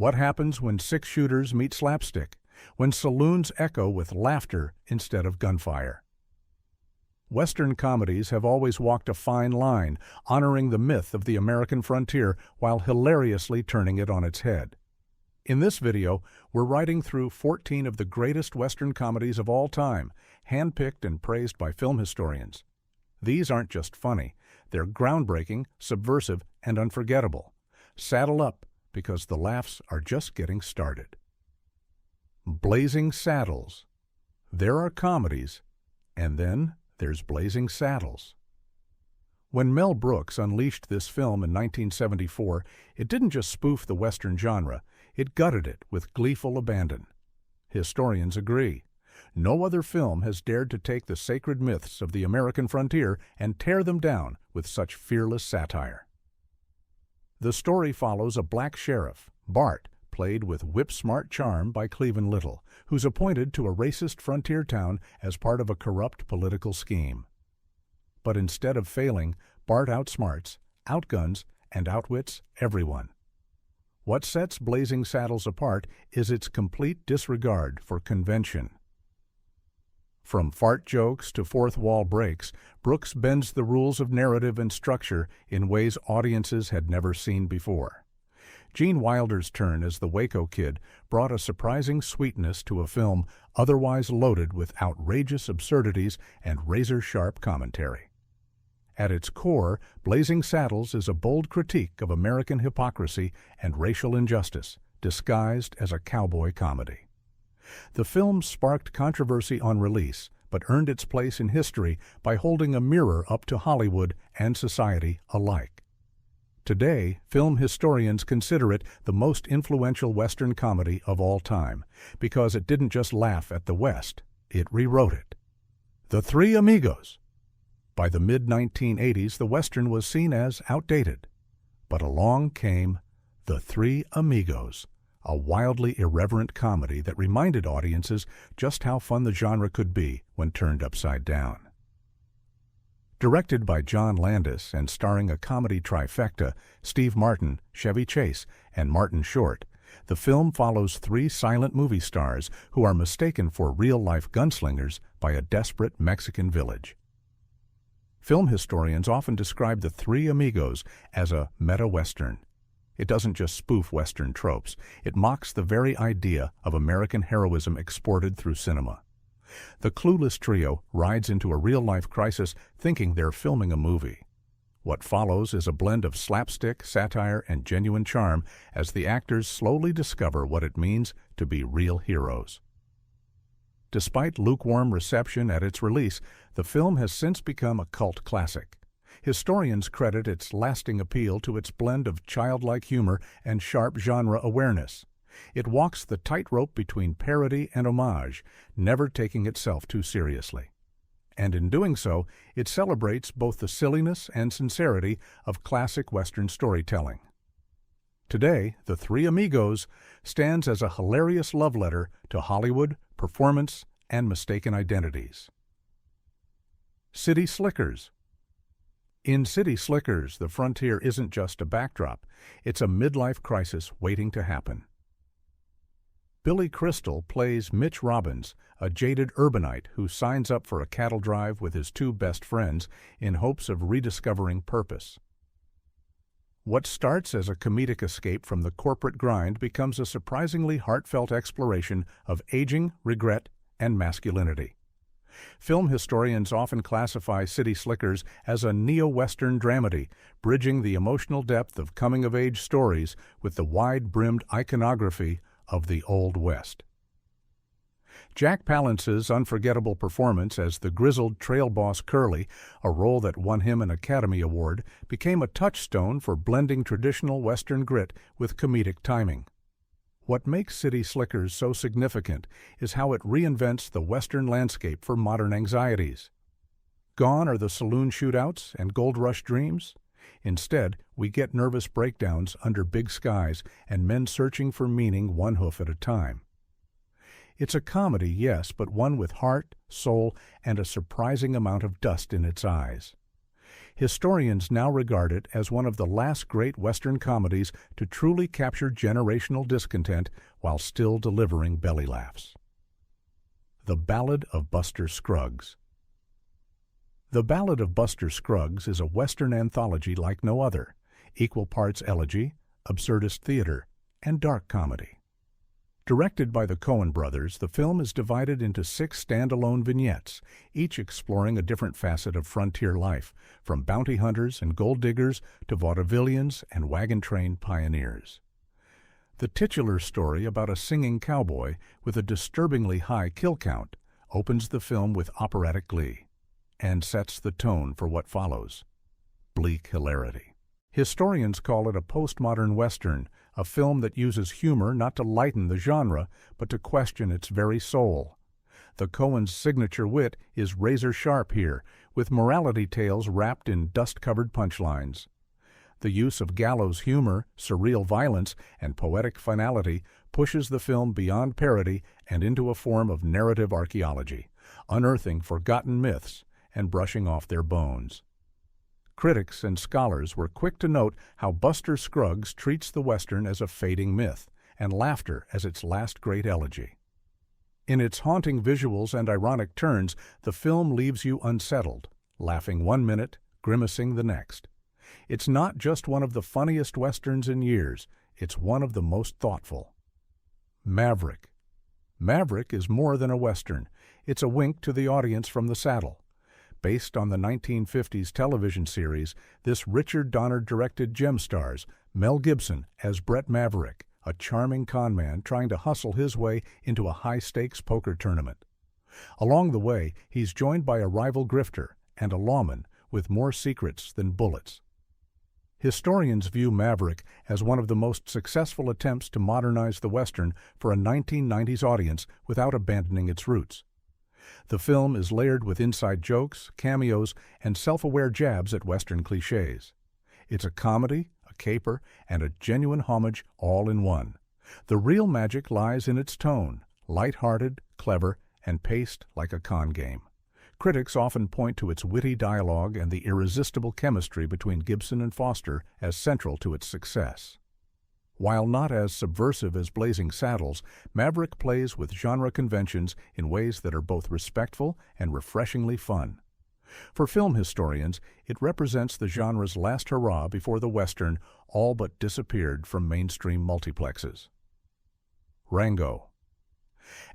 What happens when six-shooters meet slapstick? When saloons echo with laughter instead of gunfire? Western comedies have always walked a fine line, honoring the myth of the American frontier while hilariously turning it on its head. In this video, we're riding through 14 of the greatest Western comedies of all time, handpicked and praised by film historians. These aren't just funny, they're groundbreaking, subversive, and unforgettable. Saddle up, because the laughs are just getting started. Blazing Saddles. There are comedies, and then there's Blazing Saddles. When Mel Brooks unleashed this film in 1974, it didn't just spoof the Western genre, it gutted it with gleeful abandon. Historians agree. No other film has dared to take the sacred myths of the American frontier and tear them down with such fearless satire. The story follows a black sheriff, Bart, played with whip-smart charm by Cleavon Little, who's appointed to a racist frontier town as part of a corrupt political scheme. But instead of failing, Bart outsmarts, outguns, and outwits everyone. What sets Blazing Saddles apart is its complete disregard for convention. From fart jokes to fourth wall breaks, Brooks bends the rules of narrative and structure in ways audiences had never seen before. Gene Wilder's turn as the Waco Kid brought a surprising sweetness to a film otherwise loaded with outrageous absurdities and razor-sharp commentary. At its core, Blazing Saddles is a bold critique of American hypocrisy and racial injustice, disguised as a cowboy comedy. The film sparked controversy on release, but earned its place in history by holding a mirror up to Hollywood and society alike. Today, film historians consider it the most influential Western comedy of all time, because it didn't just laugh at the West, it rewrote it. The Three Amigos. By the mid-1980s, the Western was seen as outdated. But along came The Three Amigos, a wildly irreverent comedy that reminded audiences just how fun the genre could be when turned upside down. Directed by John Landis and starring a comedy trifecta, Steve Martin, Chevy Chase, and Martin Short, the film follows three silent movie stars who are mistaken for real-life gunslingers by a desperate Mexican village. Film historians often describe The Three Amigos as a meta-Western. It doesn't just spoof Western tropes, it mocks the very idea of American heroism exported through cinema. The clueless trio rides into a real-life crisis thinking they're filming a movie. What follows is a blend of slapstick, satire, and genuine charm as the actors slowly discover what it means to be real heroes. Despite lukewarm reception at its release, the film has since become a cult classic. Historians credit its lasting appeal to its blend of childlike humor and sharp genre awareness. It walks the tightrope between parody and homage, never taking itself too seriously. And in doing so, it celebrates both the silliness and sincerity of classic Western storytelling. Today, The Three Amigos stands as a hilarious love letter to Hollywood, performance, and mistaken identities. City Slickers. In City Slickers, the frontier isn't just a backdrop, it's a midlife crisis waiting to happen. Billy Crystal plays Mitch Robbins, a jaded urbanite who signs up for a cattle drive with his two best friends in hopes of rediscovering purpose. What starts as a comedic escape from the corporate grind becomes a surprisingly heartfelt exploration of aging, regret, and masculinity. Film historians often classify City Slickers as a neo-Western dramedy, bridging the emotional depth of coming-of-age stories with the wide-brimmed iconography of the Old West. Jack Palance's unforgettable performance as the grizzled trail boss Curly, a role that won him an Academy Award, became a touchstone for blending traditional Western grit with comedic timing. What makes City Slickers so significant is how it reinvents the Western landscape for modern anxieties. Gone are the saloon shootouts and gold rush dreams. Instead, we get nervous breakdowns under big skies and men searching for meaning one hoof at a time. It's a comedy, yes, but one with heart, soul, and a surprising amount of dust in its eyes. Historians now regard it as one of the last great Western comedies to truly capture generational discontent while still delivering belly laughs. The Ballad of Buster Scruggs. The Ballad of Buster Scruggs is a Western anthology like no other, equal parts elegy, absurdist theater, and dark comedy. Directed by the Coen brothers, the film is divided into 6 standalone vignettes, each exploring a different facet of frontier life, from bounty hunters and gold diggers to vaudevillians and wagon train pioneers. The titular story about a singing cowboy with a disturbingly high kill count opens the film with operatic glee and sets the tone for what follows: bleak hilarity. Historians call it a postmodern Western, a film that uses humor not to lighten the genre, but to question its very soul. The Coens' signature wit is razor-sharp here, with morality tales wrapped in dust-covered punchlines. The use of gallows humor, surreal violence, and poetic finality pushes the film beyond parody and into a form of narrative archaeology, unearthing forgotten myths and brushing off their bones. Critics and scholars were quick to note how Buster Scruggs treats the Western as a fading myth, and laughter as its last great elegy. In its haunting visuals and ironic turns, the film leaves you unsettled, laughing one minute, grimacing the next. It's not just one of the funniest Westerns in years, it's one of the most thoughtful. Maverick. Maverick is more than a Western. It's a wink to the audience from the saddle. Based on the 1950s television series, this Richard Donner-directed gem stars Mel Gibson as Brett Maverick, a charming conman trying to hustle his way into a high-stakes poker tournament. Along the way, he's joined by a rival grifter and a lawman with more secrets than bullets. Historians view Maverick as one of the most successful attempts to modernize the Western for a 1990s audience without abandoning its roots. The film is layered with inside jokes, cameos, and self-aware jabs at Western cliches. It's a comedy, a caper, and a genuine homage all in one. The real magic lies in its tone, light-hearted, clever, and paced like a con game. Critics often point to its witty dialogue and the irresistible chemistry between Gibson and Foster as central to its success. While not as subversive as Blazing Saddles, Maverick plays with genre conventions in ways that are both respectful and refreshingly fun. For film historians, it represents the genre's last hurrah before the Western all but disappeared from mainstream multiplexes. Rango.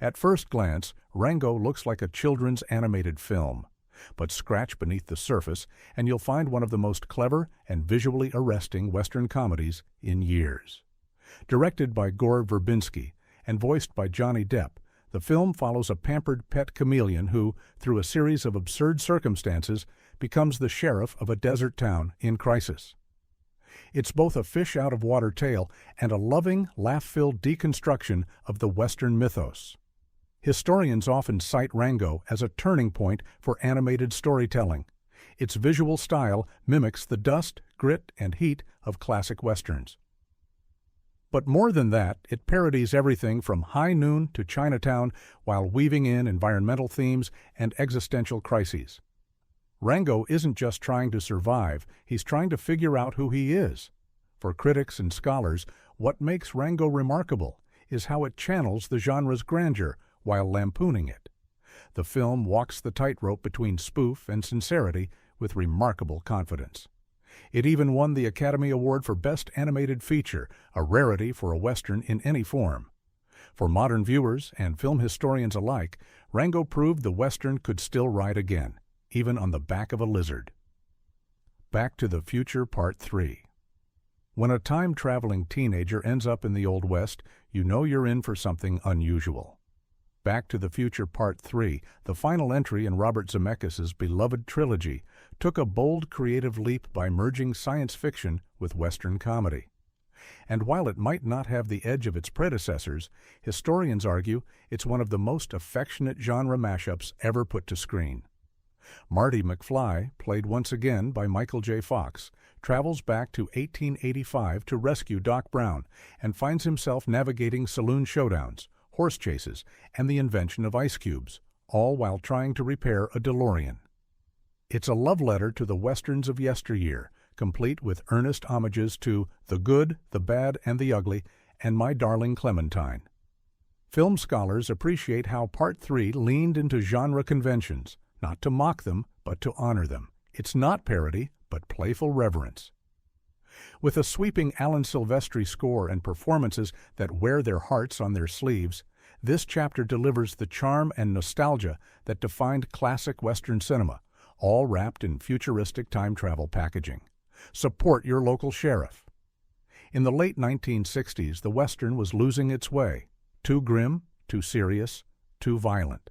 At first glance, Rango looks like a children's animated film, but scratch beneath the surface and you'll find one of the most clever and visually arresting Western comedies in years. Directed by Gore Verbinski and voiced by Johnny Depp, the film follows a pampered pet chameleon who, through a series of absurd circumstances, becomes the sheriff of a desert town in crisis. It's both a fish-out-of-water tale and a loving, laugh-filled deconstruction of the Western mythos. Historians often cite Rango as a turning point for animated storytelling. Its visual style mimics the dust, grit, and heat of classic Westerns. But more than that, it parodies everything from High Noon to Chinatown while weaving in environmental themes and existential crises. Rango isn't just trying to survive, he's trying to figure out who he is. For critics and scholars, what makes Rango remarkable is how it channels the genre's grandeur while lampooning it. The film walks the tightrope between spoof and sincerity with remarkable confidence. It even won the Academy Award for Best Animated Feature, a rarity for a Western in any form. For modern viewers and film historians alike, Rango proved the Western could still ride again, even on the back of a lizard. Back to the Future Part 3. When a time-traveling teenager ends up in the Old West, you know you're in for something unusual. Back to the Future Part 3, the final entry in Robert Zemeckis' beloved trilogy, took a bold creative leap by merging science fiction with Western comedy. And while it might not have the edge of its predecessors, historians argue it's one of the most affectionate genre mashups ever put to screen. Marty McFly, played once again by Michael J. Fox, travels back to 1885 to rescue Doc Brown and finds himself navigating saloon showdowns, horse chases, and the invention of ice cubes, all while trying to repair a DeLorean. It's a love letter to the westerns of yesteryear, complete with earnest homages to The Good, the Bad, and the Ugly, and My Darling Clementine. Film scholars appreciate how Part 3 leaned into genre conventions, not to mock them, but to honor them. It's not parody, but playful reverence. With a sweeping Alan Silvestri score and performances that wear their hearts on their sleeves, this chapter delivers the charm and nostalgia that defined classic Western cinema, all wrapped in futuristic time travel packaging. Support your local sheriff. In the late 1960s, the Western was losing its way. Too grim, too serious, too violent.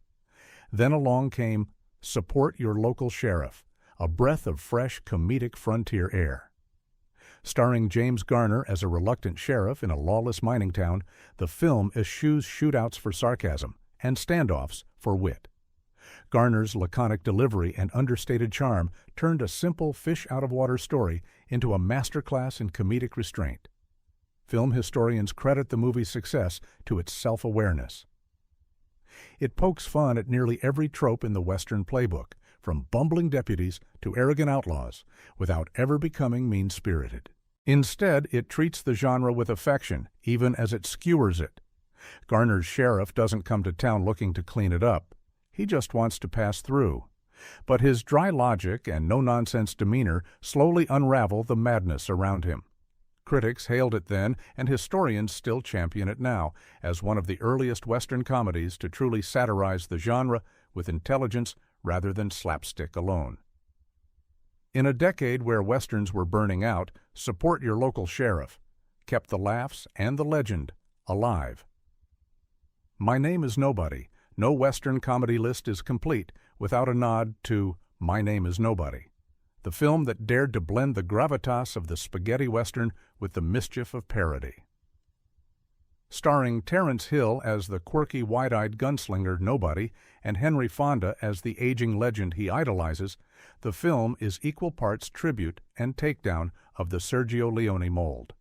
Then along came Support Your Local Sheriff, a breath of fresh comedic frontier air. Starring James Garner as a reluctant sheriff in a lawless mining town, the film eschews shootouts for sarcasm and standoffs for wit. Garner's laconic delivery and understated charm turned a simple fish-out-of-water story into a masterclass in comedic restraint. Film historians credit the movie's success to its self-awareness. It pokes fun at nearly every trope in the Western playbook, from bumbling deputies to arrogant outlaws, without ever becoming mean-spirited. Instead, it treats the genre with affection, even as it skewers it. Garner's sheriff doesn't come to town looking to clean it up. He just wants to pass through. But his dry logic and no-nonsense demeanor slowly unravel the madness around him. Critics hailed it then, and historians still champion it now, as one of the earliest Western comedies to truly satirize the genre with intelligence rather than slapstick alone. In a decade where Westerns were burning out, Support Your Local Sheriff kept the laughs and the legend alive. My Name is Nobody. No Western comedy list is complete without a nod to My Name is Nobody, the film that dared to blend the gravitas of the spaghetti Western with the mischief of parody. Starring Terence Hill as the quirky, wide-eyed gunslinger Nobody and Henry Fonda as the aging legend he idolizes, the film is equal parts tribute and takedown of the Sergio Leone mold.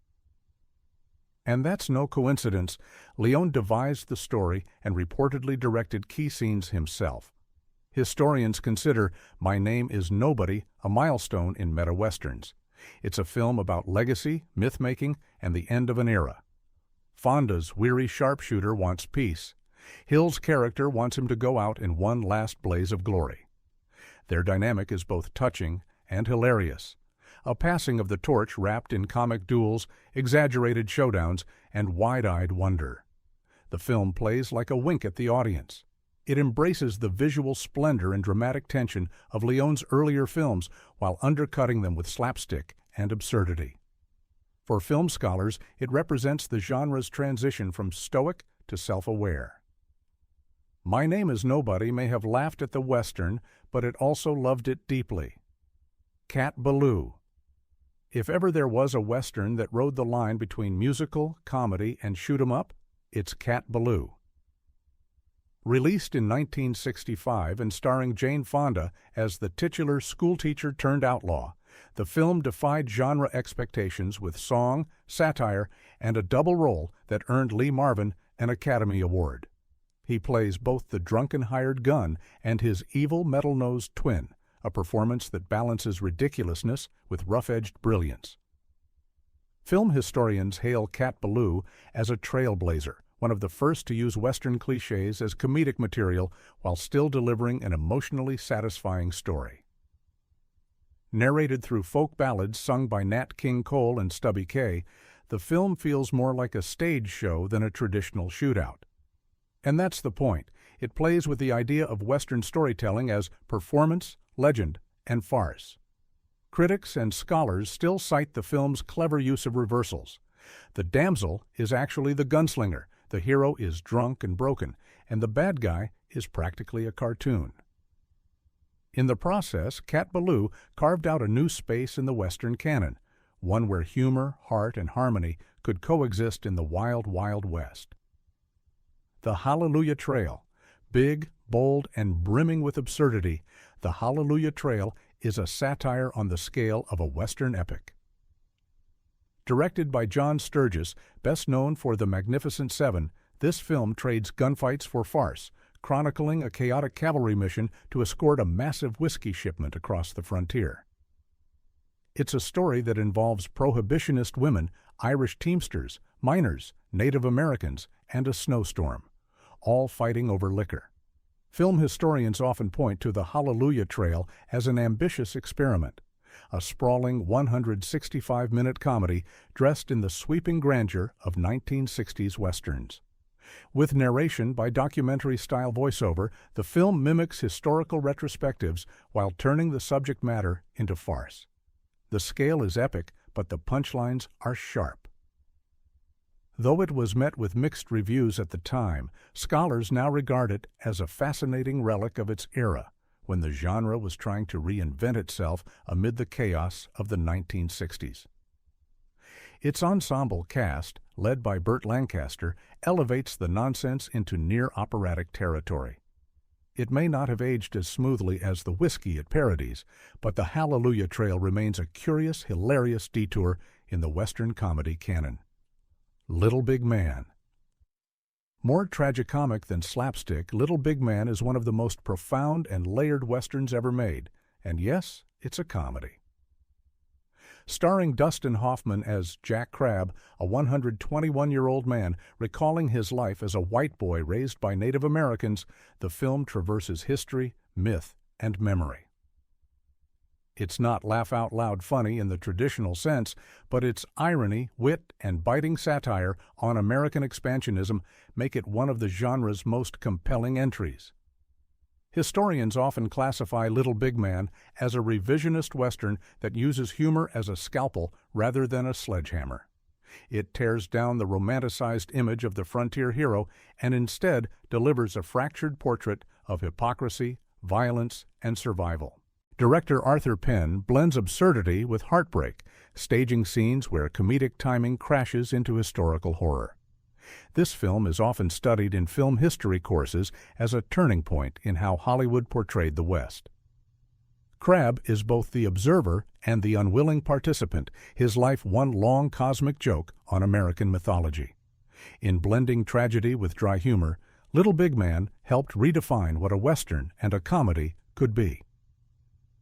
And that's no coincidence. Leone devised the story and reportedly directed key scenes himself. Historians consider My Name is Nobody a milestone in meta-westerns. It's a film about legacy, myth-making, and the end of an era. Fonda's weary sharpshooter wants peace. Hill's character wants him to go out in one last blaze of glory. Their dynamic is both touching and hilarious. A passing of the torch wrapped in comic duels, exaggerated showdowns, and wide-eyed wonder. The film plays like a wink at the audience. It embraces the visual splendor and dramatic tension of Leone's earlier films while undercutting them with slapstick and absurdity. For film scholars, it represents the genre's transition from stoic to self-aware. My Name is Nobody may have laughed at the Western, but it also loved it deeply. Cat Belaloo. If ever there was a Western that rode the line between musical, comedy, and shoot-'em-up, it's Cat Belaloo. Released in 1965 and starring Jane Fonda as the titular schoolteacher-turned-outlaw, the film defied genre expectations with song, satire, and a double role that earned Lee Marvin an Academy Award. He plays both the drunken hired gun and his evil metal-nosed twin, a performance that balances ridiculousness with rough-edged brilliance. Film historians hail Cat Belaloo as a trailblazer, one of the first to use Western cliches as comedic material while still delivering an emotionally satisfying story. Narrated through folk ballads sung by Nat King Cole and Stubby Kaye, the film feels more like a stage show than a traditional shootout. And that's the point. It plays with the idea of Western storytelling as performance, legend, and farce. Critics and scholars still cite the film's clever use of reversals. The damsel is actually the gunslinger, the hero is drunk and broken, and the bad guy is practically a cartoon. In the process, Cat Belaloo carved out a new space in the Western canon, one where humor, heart, and harmony could coexist in the wild, wild West. The Hallelujah Trail. Big, bold, and brimming with absurdity, the Hallelujah Trail is a satire on the scale of a Western epic. Directed by John Sturges, best known for The Magnificent Seven, this film trades gunfights for farce, chronicling a chaotic cavalry mission to escort a massive whiskey shipment across the frontier. It's a story that involves prohibitionist women, Irish teamsters, miners, Native Americans, and a snowstorm, all fighting over liquor. Film historians often point to the Hallelujah Trail as an ambitious experiment, a sprawling 165-minute comedy dressed in the sweeping grandeur of 1960s westerns. With narration by documentary-style voiceover, the film mimics historical retrospectives while turning the subject matter into farce. The scale is epic, but the punchlines are sharp. Though it was met with mixed reviews at the time, scholars now regard it as a fascinating relic of its era, when the genre was trying to reinvent itself amid the chaos of the 1960s. Its ensemble cast, led by Burt Lancaster, elevates the nonsense into near-operatic territory. It may not have aged as smoothly as the whiskey it parodies, but the Hallelujah Trail remains a curious, hilarious detour in the Western comedy canon. Little Big Man. More tragicomic than slapstick, Little Big Man is one of the most profound and layered westerns ever made, and yes, it's a comedy. Starring Dustin Hoffman as Jack Crabb, a 121-year-old man recalling his life as a white boy raised by Native Americans, the film traverses history, myth, and memory. It's not laugh-out-loud funny in the traditional sense, but its irony, wit, and biting satire on American expansionism make it one of the genre's most compelling entries. Historians often classify Little Big Man as a revisionist Western that uses humor as a scalpel rather than a sledgehammer. It tears down the romanticized image of the frontier hero and instead delivers a fractured portrait of hypocrisy, violence, and survival. Director Arthur Penn blends absurdity with heartbreak, staging scenes where comedic timing crashes into historical horror. This film is often studied in film history courses as a turning point in how Hollywood portrayed the West. Crabb is both the observer and the unwilling participant, his life one long cosmic joke on American mythology. In blending tragedy with dry humor, Little Big Man helped redefine what a Western and a comedy could be.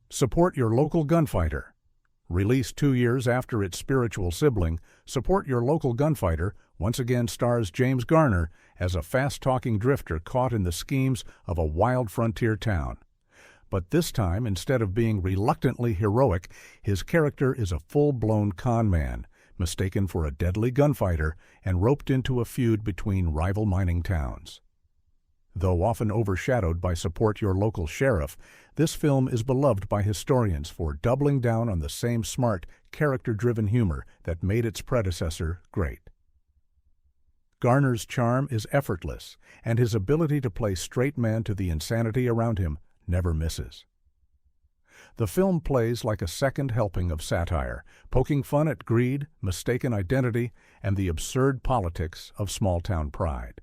Support your local gunfighter. Released 2 years after its spiritual sibling, Support Your Local Gunfighter once again stars James Garner as a fast-talking drifter caught in the schemes of a wild frontier town. But this time, instead of being reluctantly heroic, his character is a full-blown con man, mistaken for a deadly gunfighter and roped into a feud between rival mining towns. Though often overshadowed by Support Your Local Sheriff, this film is beloved by historians for doubling down on the same smart, character-driven humor that made its predecessor great. Garner's charm is effortless, and his ability to play straight man to the insanity around him never misses. The film plays like a second helping of satire, poking fun at greed, mistaken identity, and the absurd politics of small-town pride.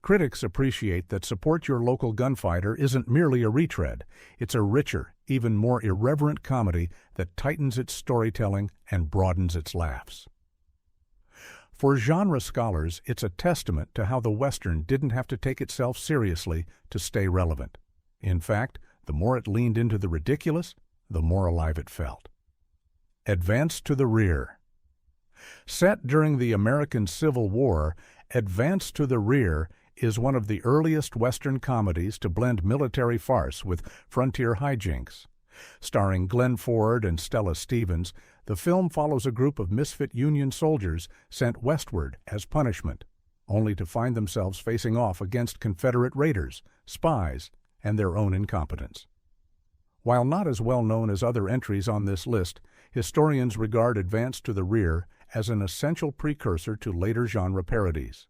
Critics appreciate that Support Your Local Gunfighter isn't merely a retread. It's a richer, even more irreverent comedy that tightens its storytelling and broadens its laughs. For genre scholars, it's a testament to how the Western didn't have to take itself seriously to stay relevant. In fact, the more it leaned into the ridiculous, the more alive it felt. Advance to the Rear. Set during the American Civil War, Advance to the Rear is one of the earliest Western comedies to blend military farce with frontier hijinks. Starring Glenn Ford and Stella Stevens, the film follows a group of misfit Union soldiers sent westward as punishment, only to find themselves facing off against Confederate raiders, spies, and their own incompetence. While not as well known as other entries on this list, historians regard Advance to the Rear as an essential precursor to later genre parodies.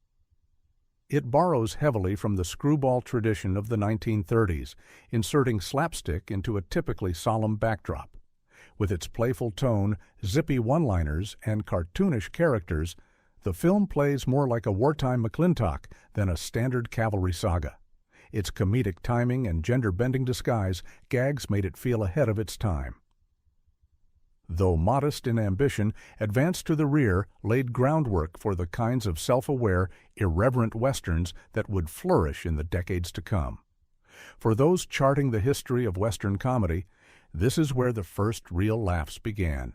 It borrows heavily from the screwball tradition of the 1930s, inserting slapstick into a typically solemn backdrop. With its playful tone, zippy one-liners, and cartoonish characters, the film plays more like a wartime McClintock than a standard cavalry saga. Its comedic timing and gender-bending disguise gags made it feel ahead of its time. though modest in ambition, advanced to the rear, laid groundwork for the kinds of self-aware, irreverent westerns that would flourish in the decades to come. For those charting the history of Western comedy, this is where the first real laughs began.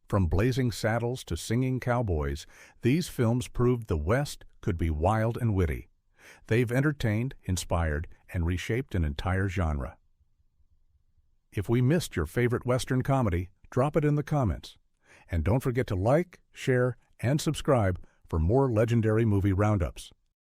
From Blazing Saddles to Singing Cowboys, these films proved the West could be wild and witty. They've entertained, inspired, and reshaped an entire genre. If we missed your favorite Western comedy, drop it in the comments. And don't forget to like, share, and subscribe for more legendary movie roundups.